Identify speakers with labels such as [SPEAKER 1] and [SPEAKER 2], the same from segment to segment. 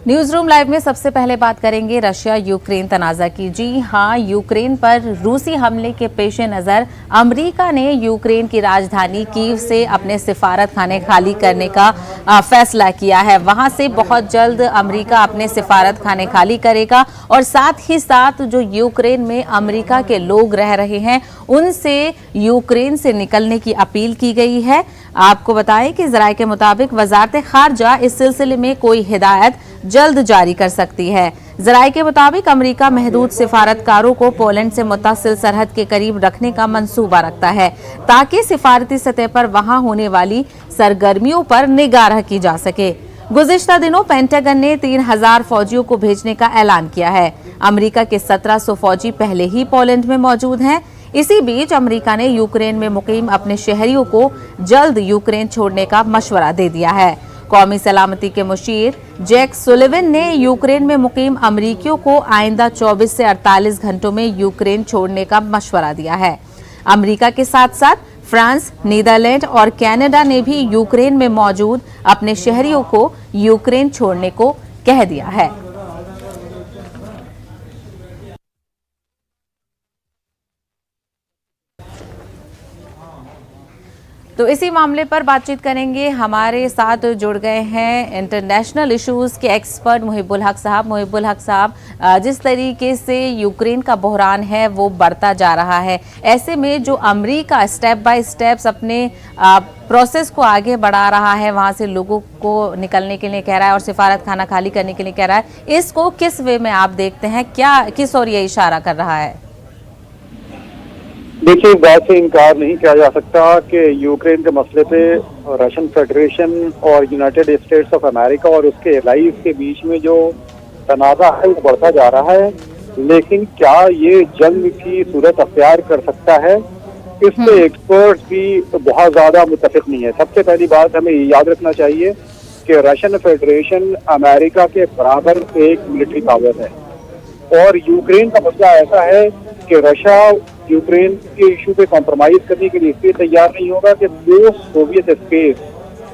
[SPEAKER 1] News room live में सबसे पहले बात करेंगे रशिया यूक्रेन तनाज़ा की। जी हां, यूक्रेन पर रूसी हमले के पेश नज़र अमेरिका ने यूक्रेन की राजधानी कीव से अपने सिफारत खाने खाली करने का फैसला किया है। वहां से बहुत जल्द अमेरिका अपने सिफारत खाने खाली करेगा और साथ ही साथ जो यूक्रेन में अमेरिका के लोग रह रहे हैं उनसे यूक्रेन से निकलने की अपील की गई है। आपको बताएं कि ज़राए के मुताबिक वज़ारत ख़ारजा इस सिलसिले में कोई हिदायत जल्द जारी कर सकती है। ज़राए के मुताबिक अमेरिका महदूद सिफारतकारों को पोलैंड से मुत्तसिल सरहद के करीब रखने का मंसूबा रखता है ताकि सिफारती सतह पर वहां होने वाली सरगर्मियों पर निगाह रखी जा सके। गुज़िश्ता दिनों पेंटागन ने 3000 फौजियों को भेजने का ऐलान किया है। अमेरिका के 1700 फौजी पहले ही पोलैंड में मौजूद हैं। इसी बीच अमेरिका ने यूक्रेन में मुकीम अपने शहरियों को जल्द यूक्रेन छोड़ने का मशवरा दे दिया है। कौमी सलामती के मुशीर जैक सुलिवन ने यूक्रेन में मुकीम अमरीकियों को आइंदा 24 से 48 घंटों में यूक्रेन छोड़ने का मशवरा दिया है। अमेरिका के साथ साथ फ्रांस, नीदरलैंड और कनाडा ने भी यूक्रेन में मौजूद अपने शहरियों को यूक्रेन छोड़ने को कह दिया है। तो इसी मामले पर बातचीत करेंगे। हमारे साथ जुड़ गए हैं इंटरनेशनल इश्यूज के एक्सपर्ट मुहिबुल हक साहब। मुहिबुल हक साहब, जिस तरीके से यूक्रेन का बहरान है वो बढ़ता जा रहा है, ऐसे में जो अमेरिका स्टेप बाय स्टेप्स अपने प्रोसेस को आगे बढ़ा रहा है, वहां से लोगों को निकलने के लिए कह रहा है और सिफारत खाना खाली करने के लिए कह रहा है, इसको किस वे में आप देखते हैं? क्या किस ओर ये इशारा कर रहा है?
[SPEAKER 2] देखिए, इस बात से इनकार नहीं किया जा सकता कि यूक्रेन के मसले पे रशियन फेडरेशन और यूनाइटेड स्टेट्स ऑफ अमेरिका और उसके एलाइज के बीच में जो तनाज़ा है वो बढ़ता जा रहा है। लेकिन क्या ये जंग की सूरत अख्तियार कर सकता है, इस पे एक्सपर्ट्स भी बहुत ज्यादा मुत्तफिक नहीं है। सबसे पहली बात हमें याद रखना चाहिए कि रशियन फेडरेशन अमेरिका के बराबर एक मिलिट्री पावर है और यूक्रेन का मसला ऐसा है कि रशिया यूक्रेन के इशू पे कॉम्प्रोमाइज करने के लिए इसलिए तैयार नहीं होगा कि दो सोवियत स्पेस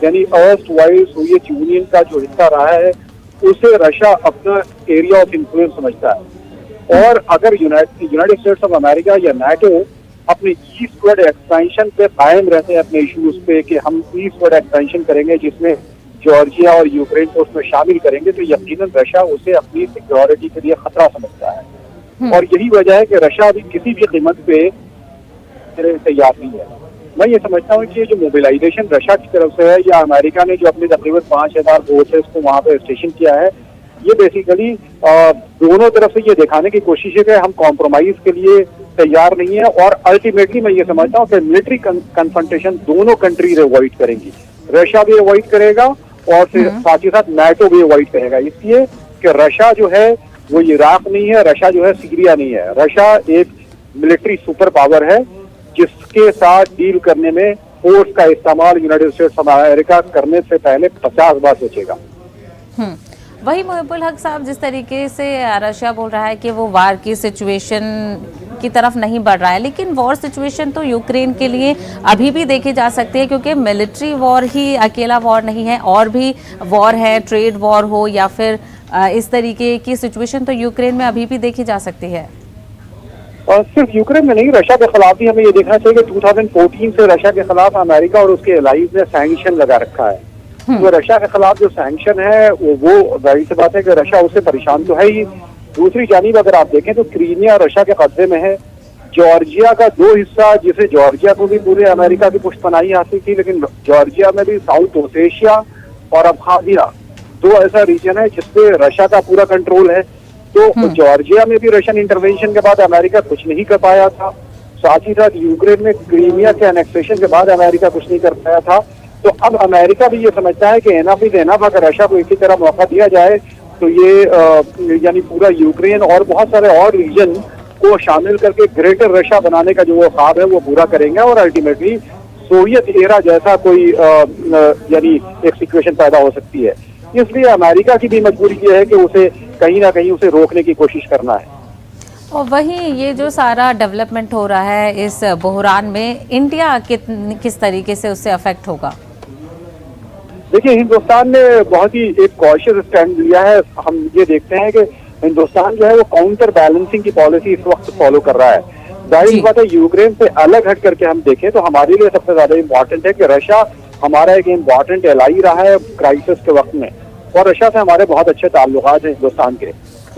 [SPEAKER 2] यानी अर्स्ट वाइल सोवियत यूनियन का जो हिस्सा रहा है उसे रशिया अपना एरिया ऑफ इन्फ्लुएंस समझता है। और अगर यूनाइटेड स्टेट्स ऑफ अमेरिका या नाटो अपने ईस्टवर्ड एक्सपेंशन पे कायम रहते हैं अपने इशूज पे कि हम ईस्टवर्ड एक्सपेंशन करेंगे जिसमें जॉर्जिया और यूक्रेन को उसमें शामिल करेंगे, तो यकीनन रशिया उसे अपनी सिक्योरिटी के लिए खतरा समझता है। और यही वजह है कि रशिया अभी किसी भी कीमत पे तैयार नहीं है। मैं ये समझता हूँ कि जो मोबिलाइजेशन रशिया की तरफ से है या अमेरिका ने जो अपने तकरीबन 5000 फोर्सेस को वहां पे स्टेशन किया है, ये बेसिकली दोनों तरफ से ये दिखाने की कोशिश है कि हम कॉम्प्रोमाइज के लिए तैयार नहीं है। और अल्टीमेटली मैं ये समझता हूँ कि मिलिट्री कन्फ्रंटेशन दोनों कंट्रीज अवॉइड करेंगी, रशिया भी अवॉइड करेगा और साथ ही साथ नाटो भी अवॉइड करेगा। इसलिए कि रशिया जो है वो इराक नहीं है, रशिया जो है सीरिया नहीं है। रशिया एक मिलिट्री सुपर पावर है जिसके साथ डील करने में फोर्स का इस्तेमाल यूनाइटेड स्टेट्स ऑफ अमेरिका करने से पहले 50 बार सोचेगा।
[SPEAKER 1] वही मुहिबुल हक साहब, जिस तरीके से रशिया बोल रहा है कि वो वार की सिचुएशन की तरफ नहीं बढ़ रहा है, लेकिन वॉर सिचुएशन तो यूक्रेन के लिए अभी भी देखी जा सकती है क्योंकि मिलिट्री वॉर ही अकेला वॉर नहीं है, और भी वॉर है, ट्रेड वॉर हो या फिर इस तरीके की सिचुएशन तो यूक्रेन में अभी भी देखी जा सकती है।
[SPEAKER 2] और सिर्फ यूक्रेन में नहीं, रशिया के खिलाफ भी हमें ये देखना चाहिए कि 2014 से रशिया के खिलाफ अमेरिका और उसके एलाइज ने सैंक्शन लगा रखा है। तो रशिया के खिलाफ जो सैंक्शन है वो जाहिर सी बात है कि रशिया उससे परेशान तो है ही। दूसरी जानिब अगर आप देखें तो क्रीमिया रशिया के कब्जे में है। जॉर्जिया का दो हिस्सा, जिसे जॉर्जिया को भी पूरे अमेरिका की पुष्टपनाही हासिल थी, लेकिन जॉर्जिया में भी साउथ ओसेशिया और अब्खाजिया दो ऐसा रीजन है जिसपे रशिया का पूरा कंट्रोल है। तो जॉर्जिया में भी रशियन इंटरवेंशन के बाद अमेरिका कुछ नहीं कर पाया था। साथ ही साथ यूक्रेन में क्रीमिया के एनेक्सेशन के बाद अमेरिका कुछ नहीं कर पाया था। तो अब अमेरिका भी ये समझता है कि एनफ इज एनफ, अगर रशिया को इसी तरह मौका दिया जाए तो ये यानी पूरा यूक्रेन और बहुत सारे और रीजन को शामिल करके ग्रेटर रशिया बनाने का जो वो ख्वाब है वो पूरा करेंगे और अल्टीमेटली सोवियत एरा जैसा कोई यानी एक सिचुएशन पैदा हो सकती है। इसलिए अमेरिका की भी मजबूरी ये है कि उसे कहीं ना कहीं उसे रोकने की कोशिश करना है।
[SPEAKER 1] और वहीं ये जो सारा डेवलपमेंट हो रहा है इस बहरान में, इंडिया किस तरीके से उससे अफेक्ट होगा?
[SPEAKER 2] देखिए, हिंदुस्तान ने बहुत ही एक कॉशियस स्टैंड लिया है। हम ये देखते हैं कि हिंदुस्तान जो है वो काउंटर बैलेंसिंग की पॉलिसी इस वक्त फॉलो कर रहा है। जाहिर सी बात है, यूक्रेन से अलग हट करके हम देखें तो हमारे लिए सबसे ज्यादा इम्पोर्टेंट है कि रशिया हमारा एक इम्पोर्टेंट एलाई रहा है क्राइसिस के वक्त में, और रशिया से हमारे बहुत अच्छे ताल्लुकात हैं हिंदुस्तान के।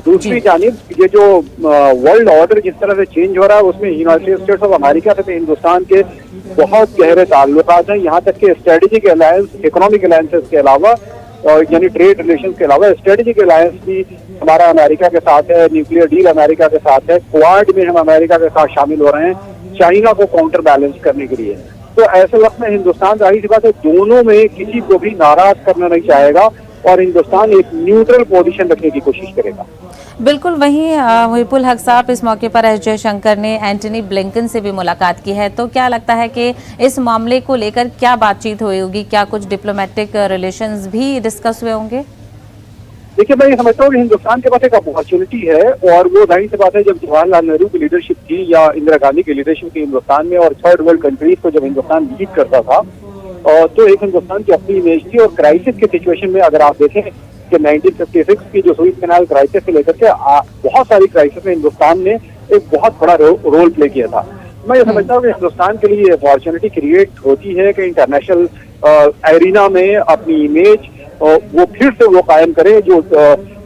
[SPEAKER 2] दूसरी जानिब ये जो वर्ल्ड ऑर्डर जिस तरह से चेंज हो रहा है, उसमें यूनाइटेड स्टेट्स ऑफ अमेरिका से हिंदुस्तान के बहुत गहरे ताल्लुकात हैं। यहाँ तक कि स्ट्रेटेजिक अलायंस, इकोनॉमिक अलायंसेस के अलावा यानी ट्रेड रिलेशन के अलावा स्ट्रेटेजिक अलायंस भी हमारा अमेरिका के साथ है, न्यूक्लियर डील अमेरिका के साथ है, क्वाड में हम अमेरिका के साथ शामिल हो रहे हैं चाइना को काउंटर बैलेंस करने के लिए। तो ऐसे वक्त में हिंदुस्तान जाहिर सी बात है दोनों में किसी को भी नाराज करना नहीं चाहेगा और हिंदुस्तान एक न्यूट्रल पोजीशन रखने की कोशिश करेगा।
[SPEAKER 1] बिल्कुल। वहीं मुहिबुल हक साहब, इस मौके पर एस जयशंकर ने एंटनी ब्लिंकन से भी मुलाकात की है, तो क्या लगता है कि इस मामले को लेकर क्या बातचीत हुई होगी? क्या कुछ डिप्लोमेटिक रिलेशंस भी डिस्कस हुए होंगे?
[SPEAKER 2] देखिए, मैं ये समझता हूँ कि हिंदुस्तान के पास एक अपॉर्चुनिटी है, और वो जाहिर सी बात है जब जवाहरलाल नेहरू की लीडरशिप थी या इंदिरा गांधी की लीडरशिप थी हिंदुस्तान में, और थर्ड वर्ल्ड कंट्रीज को जब हिंदुस्तान लीड करता था, तो एक हिंदुस्तान की अपनी इमेज थी। और क्राइसिस के सिचुएशन में अगर आप देखें कि 1956 की जो सुएज कैनाल क्राइसिस से लेकर के बहुत सारी क्राइसिस में हिंदुस्तान ने एक बहुत बड़ा रोल प्ले किया था। मैं ये समझता हूँ कि हिंदुस्तान के लिए अपॉर्चुनिटी क्रिएट होती है कि इंटरनेशनल एरिना में अपनी इमेज वो फिर से वो कायम करे जो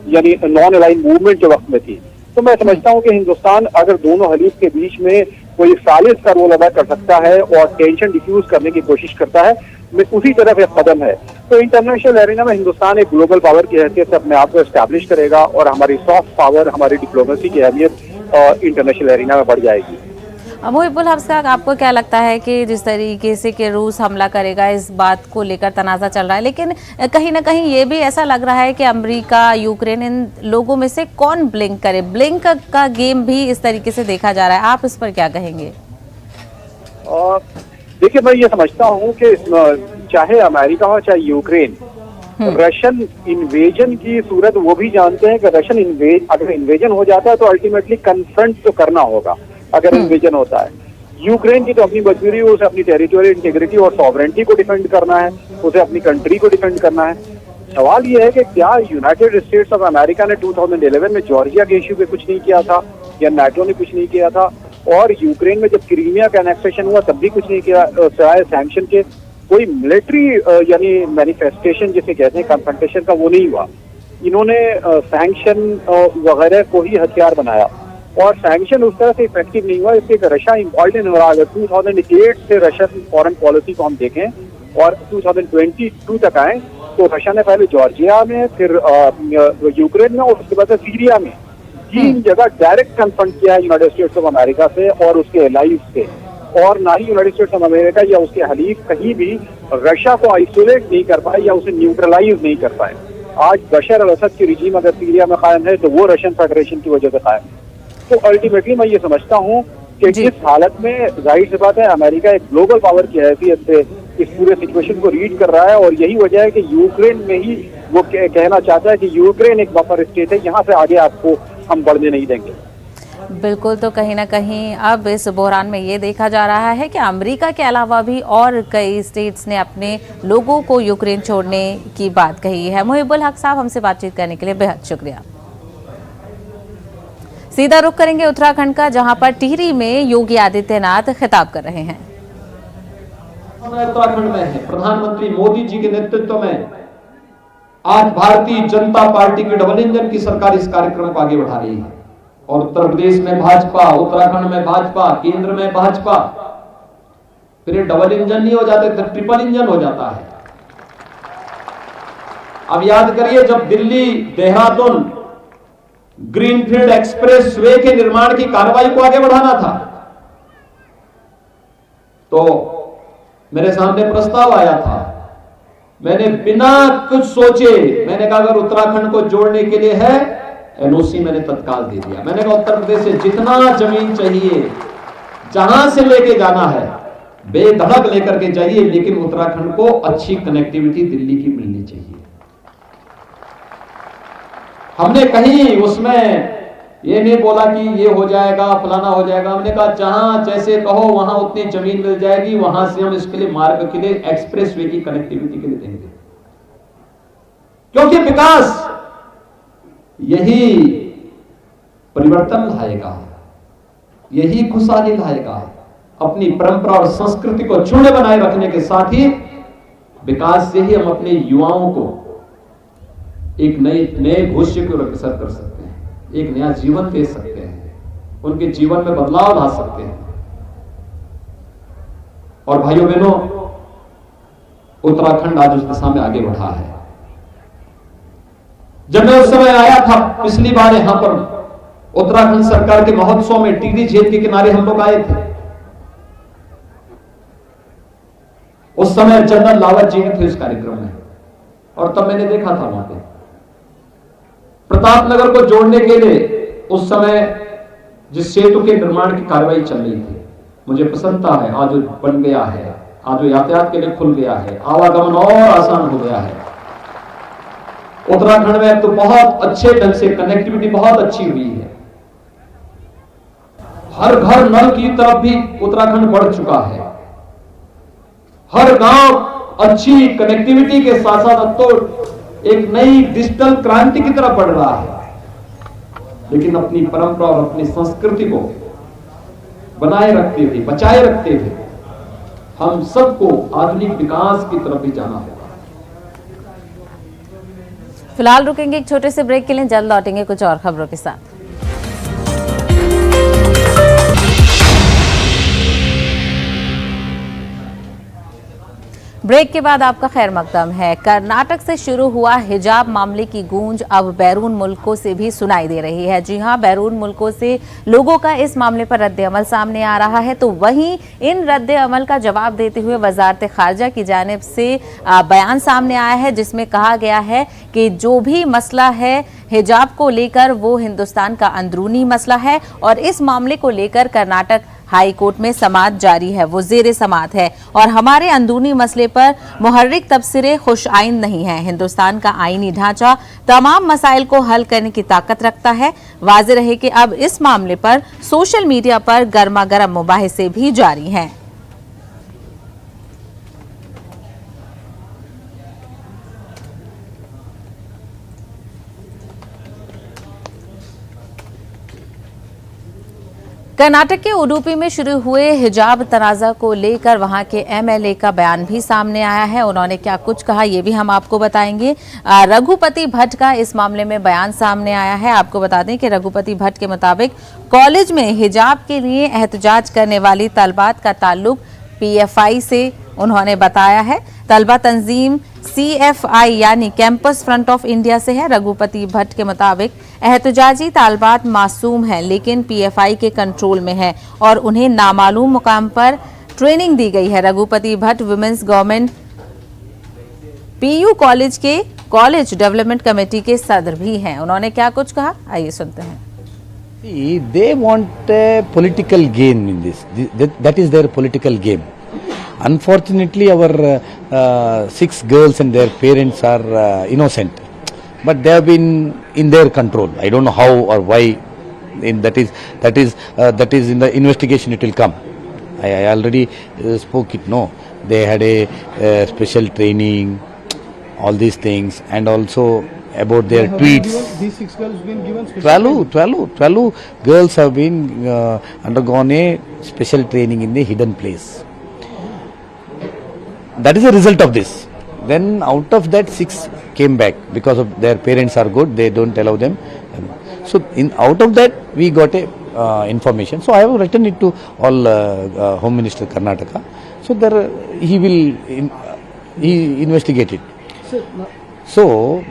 [SPEAKER 2] यानी नॉन अलाइन मूवमेंट के वक्त में थी। तो मैं समझता हूँ कि हिंदुस्तान अगर दोनों हलीफ के बीच में कोई सालिस का रोल अदा कर सकता है और टेंशन डिफ्यूज करने की कोशिश करता है, में उसी तरफ एक कदम है। तो इंटरनेशनल एरिना में हिंदुस्तान एक ग्लोबल पावर की हैसियत से अपने आप को एस्टैब्लिश करेगा और हमारी सॉफ्ट पावर, हमारी डिप्लोमेसी की अहमियत इंटरनेशल एरिना में बढ़ जाएगी।
[SPEAKER 1] मुहिबुल हक साहब, आपको क्या लगता है कि जिस तरीके से कि रूस हमला करेगा, इस बात को लेकर तनाज़ा चल रहा है, लेकिन कहीं ना कहीं ये भी ऐसा लग रहा है कि अमेरिका, यूक्रेन, इन लोगों में से कौन ब्लिंक करे? ब्लिंक का गेम भी इस तरीके से देखा जा रहा है, आप इस पर क्या कहेंगे?
[SPEAKER 2] देखिए, मैं ये समझता हूँ कि चाहे अमेरिका हो चाहे यूक्रेन, रशियन इन्वेजन की सूरत वो भी जानते हैं कि रशियन अगर इन्वेजन हो जाता है तो अल्टीमेटली कन्फ्रंट तो करना होगा अगर इन्वेजन होता है। यूक्रेन की तो अपनी मजबूरी है, उसे अपनी टेरिटोरियल इंटीग्रिटी और सॉवरेंटी को डिफेंड करना है, उसे अपनी कंट्री को डिफेंड करना है। सवाल ये है कि क्या यूनाइटेड स्टेट्स ऑफ अमेरिका ने 2011 में जॉर्जिया के इश्यू पे कुछ नहीं किया था, या नाटो ने कुछ नहीं किया था, और यूक्रेन में जब क्रीमिया का एनेक्सेशन हुआ तब भी कुछ नहीं किया सिवाय सैंक्शन के। कोई मिलिट्री यानी मैनिफेस्टेशन जिसे कहते हैं कन्फ्रंटेशन का वो नहीं हुआ। इन्होंने सैंक्शन वगैरह को ही हथियार बनाया और सैंक्शन उस तरह से इफेक्टिव नहीं हुआ, इसलिए रशिया इम्पॉर्टेंट हो रहा है। 2008 से रशियन फॉरेन पॉलिसी को हम देखें और 2022 तक आए तो रशिया ने पहले जॉर्जिया में, फिर यूक्रेन में और उसके बाद सीरिया में 3 जगह डायरेक्ट कन्फ्रंट किया है यूनाइटेड स्टेट्स ऑफ अमेरिका से और उसके एलाइज से, और ना ही यूनाइटेड स्टेट्स ऑफ अमेरिका या उसके हलीफ कहीं भी रशिया को आइसोलेट नहीं कर पाए या उसे न्यूट्रलाइज नहीं कर पाए। आज बशर अल असद की रिजीम अगर सीरिया में कायम है तो वो रशियन फेडरेशन की वजह से कायम है। तो अल्टीमेटली मैं ये समझता हूँ कि इस हालत में जाहिर सी बात है अमेरिका एक ग्लोबल पावर की हैसियत से इस पूरे सिचुएशन को रीड कर रहा है, और यही वजह है कि यूक्रेन में ही वो कहना चाहता है कि यूक्रेन एक बफर स्टेट है, यहाँ से आगे आपको हम बढ़ने नहीं देंगे।
[SPEAKER 1] बिल्कुल। तो कहीं ना कहीं अब इस बहरान में ये देखा जा रहा है कि अमेरिका के अलावा भी और कई स्टेट्स ने अपने लोगों को यूक्रेन छोड़ने की बात कही है। मुहिबुल हक साहब, हमसे बातचीत करने के लिए बेहद शुक्रिया। सीधा रुख करेंगे उत्तराखंड का, जहां पर टिहरी में योगी आदित्यनाथ खिताब कर रहे हैं।
[SPEAKER 3] उत्तराखंड में है, प्रधानमंत्री मोदी जी के नेतृत्व में आज भारतीय जनता पार्टी की डबल इंजन की सरकार इस कार्यक्रम को आगे बढ़ा रही है, और उत्तर प्रदेश में भाजपा, उत्तराखंड में भाजपा, केंद्र में भाजपा, फिर डबल इंजन नहीं हो जाते, फिर ट्रिपल इंजन हो जाता है। अब याद करिए, जब Delhi Dehradun greenfield express way के निर्माण की कार्रवाई को आगे बढ़ाना था तो मेरे सामने प्रस्ताव आया था। मैंने बिना कुछ सोचे मैंने कहा अगर उत्तराखंड को जोड़ने के लिए है, एनओसी मैंने तत्काल दे दिया। मैंने कहा उत्तर प्रदेश से जितना जमीन चाहिए, जहां से लेके जाना है बेधड़क लेकर के जाइए, लेकिन उत्तराखंड को अच्छी कनेक्टिविटी दिल्ली की मिलनी चाहिए। हमने कहीं उसमें ये नहीं बोला कि ये हो जाएगा, फलाना हो जाएगा। हमने कहा जहां जैसे कहो वहां उतनी जमीन मिल जाएगी, वहां से हम इसके लिए मार्ग के लिए, एक्सप्रेस वे की कनेक्टिविटी के लिए देंगे। क्योंकि विकास यही परिवर्तन लाएगा, यही खुशहाली लाएगा। अपनी परंपरा और संस्कृति को अक्षुण्ण बनाए रखने के साथ ही विकास से ही हम अपने युवाओं को एक नए भविष्य को अग्रसर कर सकते हैं, एक नया जीवन दे सकते हैं, उनके जीवन में बदलाव ला सकते हैं। और भाइयों बहनों, उत्तराखंड आज उस दिशा में आगे बढ़ा है। जब मैं उस समय आया था पिछली बार यहां पर उत्तराखंड सरकार के महोत्सव में, टिहरी झील के किनारे हम लोग आए थे। उस समय जनरल लावत जी थे उस कार्यक्रम में, और तब मैंने देखा था वहां पे प्रतापनगर को जोड़ने के लिए उस समय जिस सेतु के निर्माण की कार्रवाई चल रही थी, मुझे प्रसन्नता है आज बन गया है, आज यातायात के लिए खुल गया है, आवागमन और आसान हो गया है। उत्तराखंड में तो बहुत अच्छे ढंग से कनेक्टिविटी बहुत अच्छी हुई है। हर घर नल की तरफ भी उत्तराखंड बढ़ चुका है। हर गांव अच्छी कनेक्टिविटी के साथ साथ अब तो एक नई डिजिटल क्रांति की तरफ बढ़ रहा है। लेकिन अपनी परंपरा और अपनी संस्कृति को बनाए रखते हुए, बचाए रखते हुए हम सबको आधुनिक विकास की तरफ भी जाना होगा।
[SPEAKER 1] फिलहाल रुकेंगे एक छोटे से ब्रेक के लिए, जल्द लौटेंगे कुछ और खबरों के साथ। ब्रेक के बाद आपका खैर मकदम है। कर्नाटक से शुरू हुआ हिजाब मामले की गूंज अब बैरून मुल्कों से भी सुनाई दे रही है। जी हां, बैरून मुल्कों से लोगों का इस मामले पर रद्द-ए-अमल सामने आ रहा है। तो वहीं इन रद्द-ए-अमल का जवाब देते हुए वजारत खारजा की जानिब से बयान सामने आया है, जिसमें कहा गया है कि जो भी मसला है हिजाब को लेकर वो हिंदुस्तान का अंदरूनी मसला है और इस मामले को लेकर कर्नाटक हाई कोर्ट में समाअत जारी है, वो जेर समाअत है और हमारे अंदरूनी मसले पर मुहर्रिक तबसरे खुश आइन नहीं है। हिंदुस्तान का आईनी ढांचा तमाम मसाइल को हल करने की ताकत रखता है। वाज़ेह रहे कि अब इस मामले पर सोशल मीडिया पर गर्मा गर्म मुबाहिसे भी जारी हैं। कर्नाटक के उडुपी में शुरू हुए हिजाब तनाज़ा को लेकर वहां के एमएलए का बयान भी सामने आया है। उन्होंने क्या कुछ कहा ये भी हम आपको बताएंगे। रघुपति भट्ट का इस मामले में बयान सामने आया है। आपको बता दें कि रघुपति भट्ट के मुताबिक कॉलेज में हिजाब के लिए एहतजाज करने वाली तलबात का ताल्लुक पीएफआई से उन्होंने बताया है। तलबा तंजीम CFI यानी कैंपस फ्रंट ऑफ इंडिया से है। रघुपति भट्ट के मुताबिक एहतजाजी तालबात मासूम है लेकिन PFI के कंट्रोल में है और उन्हें नामालूम मुकाम पर ट्रेनिंग दी गई है। Raghupati Bhatt women's government PU college के कॉलेज डेवलपमेंट कमेटी के सदर भी हैं। उन्होंने क्या कुछ कहा, आइए सुनते हैं।
[SPEAKER 4] They want a political gain in this. That is their political game. Unfortunately, our 6 girls and their parents are innocent, but they have been in their control. I don't know how or why. That is in the investigation. It will come. I already spoke it. No, they had a special training, all these things, and also about their tweets.
[SPEAKER 5] These 6 girls been given special
[SPEAKER 4] 12 girls have been undergone a special training in a hidden place. That is a result of this. Then out of that 6 came back because of their parents are good, they don't allow them. So out of that we got a information. So I have written it to all Home Minister Karnataka. So there he will he investigate it. So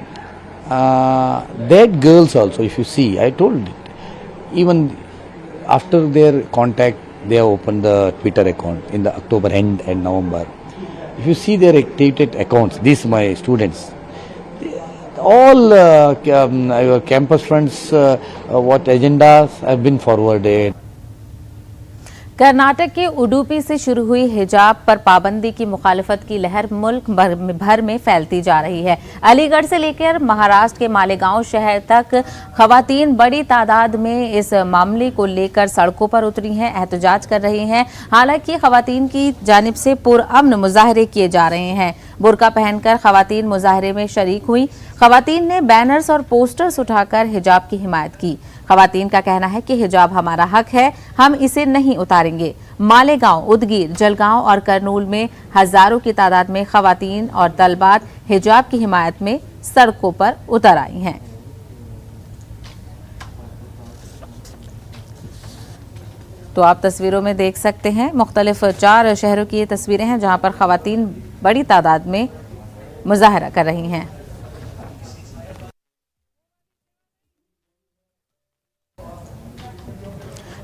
[SPEAKER 4] that girls also, if you see, I told it, even after their contact they have opened the Twitter account in the October end and November. If you see their activated accounts, these my students, all campus fronts, what agendas have been forwarded.
[SPEAKER 1] Karnataka के उडुपी से शुरू हुई हिजाब पर पाबंदी की मुखालिफत की लहर मुल्क भर में फैलती जा रही है। अलीगढ़ से लेकर महाराष्ट्र के मालेगांव शहर तक खवातीन बड़ी तादाद में इस मामले को लेकर सड़कों पर उतरी हैं, एहतजाज कर रही हैं। हालांकि खवातीन की जानिब से पुरअमन मुजाहरे किए जा रहे हैं। बुर्का पहनकर खवातीन मुजाहरे में शरीक हुई। खवातीन ने बैनर्स और पोस्टर्स उठाकर हिजाब की हिमायत की। खवातीन का कहना है कि हिजाब हमारा हक है, हम इसे नहीं उतारेंगे। मालेगांव, उदगीर, जलगांव और करनूल में हजारों की तादाद में खवातीन और तलबात हिजाब की हिमायत में सड़कों पर उतर आई हैं। तो आप तस्वीरों में देख सकते हैं, मुख्तलिफ 4 शहरों की ये तस्वीरें हैं जहां पर खवातीन बड़ी तादाद में मुजाहरा कर रही हैं।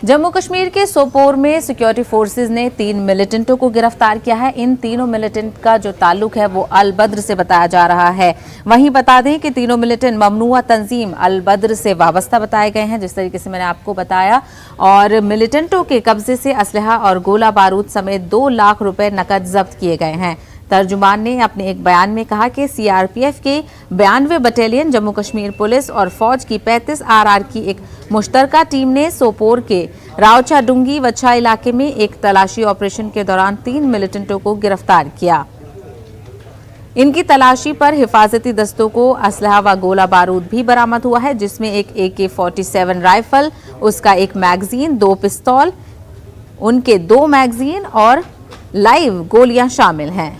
[SPEAKER 1] जम्मू कश्मीर के सोपोर में सिक्योरिटी फोर्सेस ने 3 मिलिटेंटों को गिरफ्तार किया है। इन तीनों मिलिटेंट का जो ताल्लुक है वो अल बद्र से बताया जा रहा है। वहीं बता दें कि तीनों मिलिटेंट ममनुआ तंजीम अल बद्र से वाबस्ता बताए गए हैं, जिस तरीके से मैंने आपको बताया। और मिलिटेंटों के कब्जे से असलहा और गोला बारूद समेत 2 लाख रुपए नकद जब्त किए गए हैं। तर्जुमान ने अपने एक बयान में कहा कि सीआरपीएफ के 92 बटालियन, जम्मू कश्मीर पुलिस और फौज की 35 आरआर की एक मुश्तरका टीम ने सोपोर के रावचा डुंगी वच्छा इलाके में एक तलाशी ऑपरेशन के दौरान 3 मिलिटेंटों को गिरफ्तार किया। इनकी तलाशी पर हिफाजती दस्तों को असलहा व गोला बारूद भी बरामद हुआ है, जिसमें एक AK-47 राइफल, उसका एक मैगजीन, 2 पिस्तौल, उनके 2 मैगजीन और लाइव गोलियां शामिल हैं।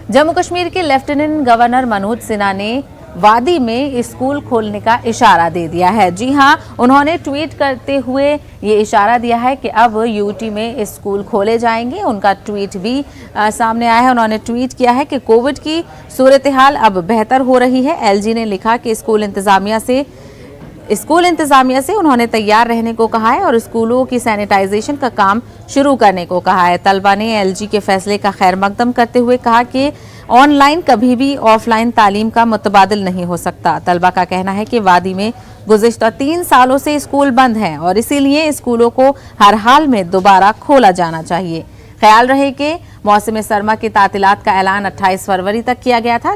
[SPEAKER 1] जम्मू कश्मीर के लेफ्टिनेंट गवर्नर मनोज सिन्हा ने वादी में स्कूल खोलने का इशारा दे दिया है। जी हां, उन्होंने ट्वीट करते हुए ये इशारा दिया है कि अब यूटी में स्कूल खोले जाएंगे। उनका ट्वीट भी सामने आया है। उन्होंने ट्वीट किया है कि कोविड की सूरत हाल अब बेहतर हो रही है। एलजी ने लिखा कि स्कूल इंतजामिया से उन्होंने तैयार रहने को कहा है और स्कूलों की सैनिटाइजेशन का काम शुरू करने को कहा है। तलबा ने एलजी के फैसले का खैर मकदम करते हुए कहा कि ऑनलाइन कभी भी ऑफलाइन तालीम का मुतबादिल नहीं हो सकता। तलबा का कहना है कि वादी में गुज़िश्ता 3 सालों से स्कूल बंद हैं और इसीलिए स्कूलों को हर हाल में दोबारा खोला जाना चाहिए। ख्याल रहे कि मौसम सरमा की तातीलात का ऐलान 28 फरवरी तक किया गया था,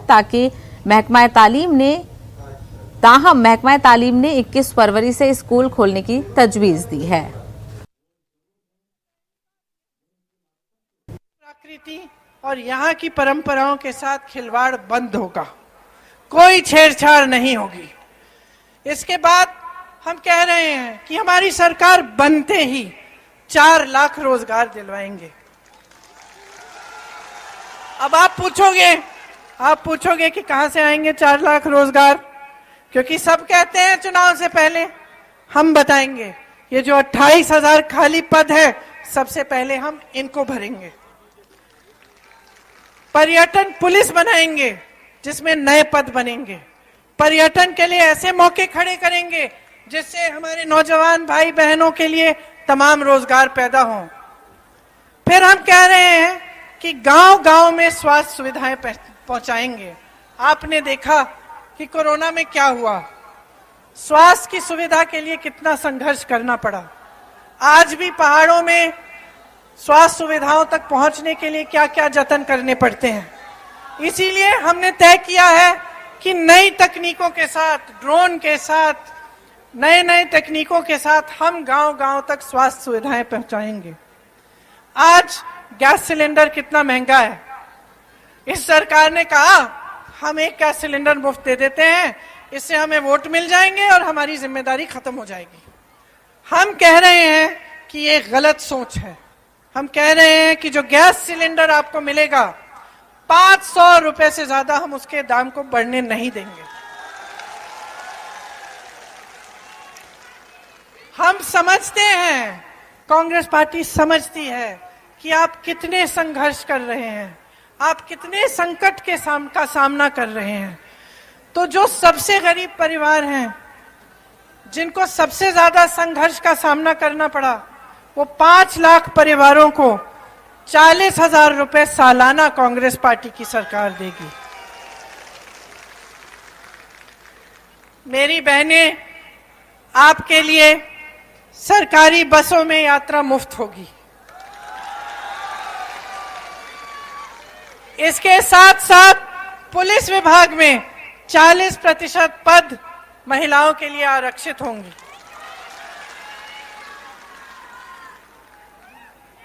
[SPEAKER 1] ताहम महकमा तालीम ने 21 फरवरी से स्कूल खोलने की तजवीज दी है।
[SPEAKER 6] प्रकृति और यहाँ की परंपराओं के साथ खिलवाड़ बंद होगा, कोई छेड़छाड़ नहीं होगी। इसके बाद हम कह रहे हैं कि हमारी सरकार बनते ही 4 लाख रोजगार दिलवाएंगे। अब आप पूछोगे कि कहां से आएंगे 4 लाख रोजगार, क्योंकि सब कहते हैं चुनाव से पहले। हम बताएंगे, ये जो 28,000 खाली पद है, सबसे पहले हम इनको भरेंगे। पर्यटन पुलिस बनाएंगे जिसमें नए पद बनेंगे। पर्यटन के लिए ऐसे मौके खड़े करेंगे जिससे हमारे नौजवान भाई बहनों के लिए तमाम रोजगार पैदा हों। फिर हम कह रहे हैं कि गांव-गांव में स्वास्थ्य सुविधाएं पहुंचाएंगे। आपने देखा कि कोरोना में क्या हुआ, स्वास्थ्य की सुविधा के लिए कितना संघर्ष करना पड़ा। आज भी पहाड़ों में स्वास्थ्य सुविधाओं तक पहुंचने के लिए क्या क्या जतन करने पड़ते हैं। इसीलिए हमने तय किया है कि नई तकनीकों के साथ, ड्रोन के साथ, नए तकनीकों के साथ हम गांव-गांव तक स्वास्थ्य सुविधाएं पहुंचाएंगे। आज गैस सिलेंडर कितना महंगा है, इस सरकार ने कहा हम एक गैस सिलेंडर मुफ्त दे देते हैं, इससे हमें वोट मिल जाएंगे और हमारी जिम्मेदारी खत्म हो जाएगी। हम कह रहे हैं कि ये गलत सोच है। हम कह रहे हैं कि जो गैस सिलेंडर आपको मिलेगा, 500 रुपए से ज्यादा हम उसके दाम को बढ़ने नहीं देंगे। हम समझते हैं, कांग्रेस पार्टी समझती है कि आप कितने संघर्ष कर रहे हैं, आप कितने संकट के का सामना कर रहे हैं। तो जो सबसे गरीब परिवार हैं, जिनको सबसे ज्यादा संघर्ष का सामना करना पड़ा, वो 5 लाख परिवारों को 40,000 रुपए सालाना कांग्रेस पार्टी की सरकार देगी। मेरी बहनें, आपके लिए सरकारी बसों में यात्रा मुफ्त होगी। इसके साथ साथ पुलिस विभाग में 40% पद महिलाओं के लिए आरक्षित होंगे।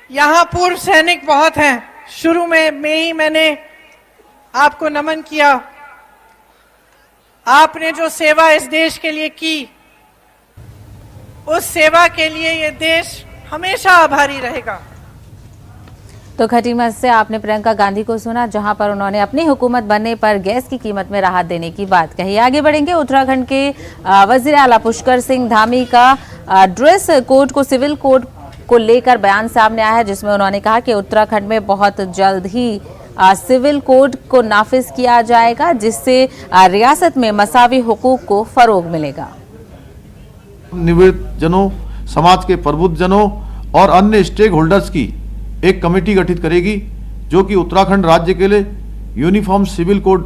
[SPEAKER 6] यहाँ पूर्व सैनिक बहुत हैं। शुरू में ही मैंने आपको नमन किया। आपने जो सेवा इस देश के लिए की, उस सेवा के लिए ये देश हमेशा आभारी रहेगा।
[SPEAKER 1] तो खटीमा से आपने प्रियंका गांधी को सुना, जहां पर उन्होंने अपनी हुकूमत बनने पर गैस की कीमत में राहत देने की बात कही। आगे बढ़ेंगे। उत्तराखंड के वजीर आला पुष्कर सिंह धामी का ड्रेस कोड को सिविल कोड को लेकर बयान सामने आया है, जिसमें उन्होंने कहा कि उत्तराखंड में बहुत जल्द ही सिविल कोड को नाफिज किया जाएगा, जिससे रियासत में मसावी हुकूक को फरोग मिलेगा।
[SPEAKER 5] निवृत्त जनों, समाज के प्रबुद्ध जनों और अन्य स्टेक होल्डर्स की एक कमेटी गठित करेगी, जो कि उत्तराखंड राज्य के लिए यूनिफॉर्म सिविल कोड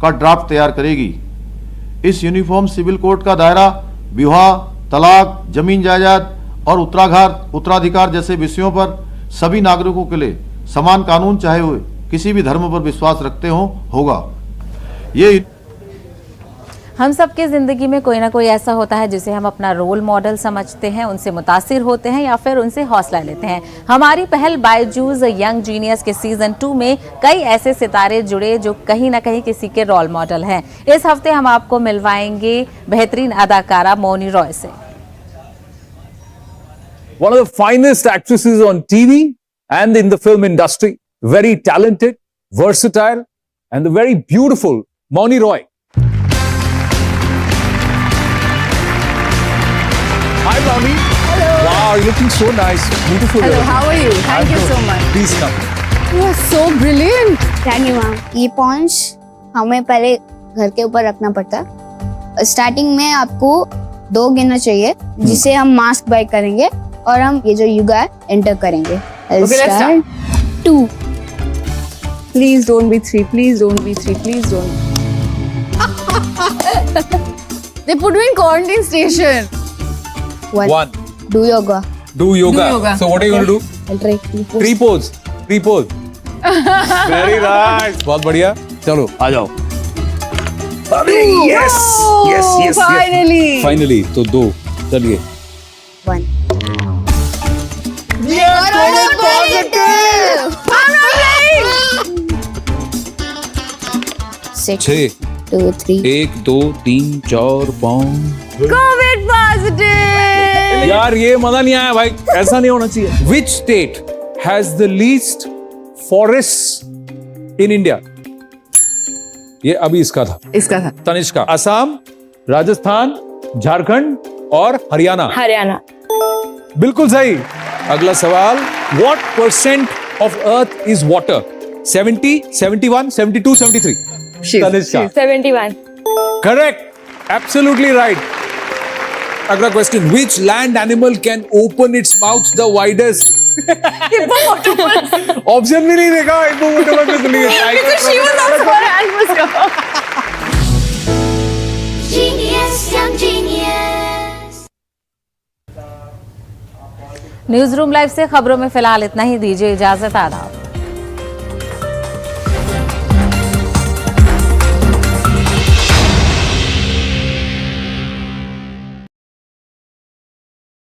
[SPEAKER 5] का ड्राफ्ट तैयार करेगी। इस यूनिफॉर्म सिविल कोड का दायरा विवाह, तलाक, जमीन जायदाद और उत्तराधिकार जैसे विषयों पर सभी नागरिकों के लिए समान कानून, चाहे वे किसी भी धर्म पर विश्वास रखते हों, होगा। ये
[SPEAKER 1] हम सबके जिंदगी में कोई ना कोई ऐसा होता है जिसे हम अपना रोल मॉडल समझते हैं, उनसे मुतासिर होते हैं या फिर उनसे हौसला लेते हैं। हमारी पहल बायजूस यंग जीनियस के सीजन 2 में कई ऐसे सितारे जुड़े जो कहीं ना कहीं किसी के रोल मॉडल हैं। इस हफ्ते हम आपको मिलवाएंगे बेहतरीन अदाकारा मौनी रॉय से।
[SPEAKER 7] One of the finest actresses on TV and in the film industry, very talented, versatile, and the very beautiful Moni Roy. Hi, Moni.
[SPEAKER 8] Hello.
[SPEAKER 7] Wow, you're looking so nice. Beautiful.
[SPEAKER 8] Hello, how are you?
[SPEAKER 7] I'm
[SPEAKER 8] Thank you
[SPEAKER 7] good.
[SPEAKER 8] so much.
[SPEAKER 7] Please come.
[SPEAKER 8] You are so brilliant.
[SPEAKER 9] Thank you ma'am. ये पॉन्च हमें पहले घर के ऊपर रखना पड़ता है। Starting में आपको 2 गिनना चाहिए, जिसे हम मास्क बाय करेंगे और हम ये जो युगा है एंटर करेंगे।
[SPEAKER 8] Okay, let's start.
[SPEAKER 9] 2
[SPEAKER 8] Please don't be 3. Please don't be 3. Please don't. They put me in quarantine station.
[SPEAKER 7] 1.
[SPEAKER 9] Do yoga.
[SPEAKER 7] Do yoga.
[SPEAKER 8] Do yoga.
[SPEAKER 7] So what are you going to do?
[SPEAKER 9] I'll try.
[SPEAKER 7] Tree pose. Tree pose. Very nice. बहुत बढ़िया. चलो आ जाओ. अरे yes, yes, yes,
[SPEAKER 8] Finally.
[SPEAKER 7] yes. Finally. तो 2. चलिए.
[SPEAKER 9] 1 6
[SPEAKER 7] 6.
[SPEAKER 9] 2 3
[SPEAKER 7] 1 2 3 4 5.
[SPEAKER 8] COVID positive.
[SPEAKER 7] यार ये मजा नहीं आया भाई, ऐसा नहीं होना चाहिए। Which state has the least forests in India? ये अभी इसका था,
[SPEAKER 8] इसका था
[SPEAKER 7] तनिष्का। असम, राजस्थान, झारखंड और हरियाणा।
[SPEAKER 8] हरियाणा।
[SPEAKER 7] बिल्कुल सही। अगला सवाल, What percent of Earth is water? 70, 71, 72, 73. Tanishka.
[SPEAKER 8] 71.
[SPEAKER 7] Correct. Absolutely right. अगला question, which land animal can open its mouth the widest? Option भी नहीं देखा, हिप्पोपोटामस में सुनिए।
[SPEAKER 8] Because she was also her hand was up.
[SPEAKER 10] Genius, young genius.
[SPEAKER 1] News room live से खबरों में फिलहाल इतना ही। दीजिए इजाजत। आदाब।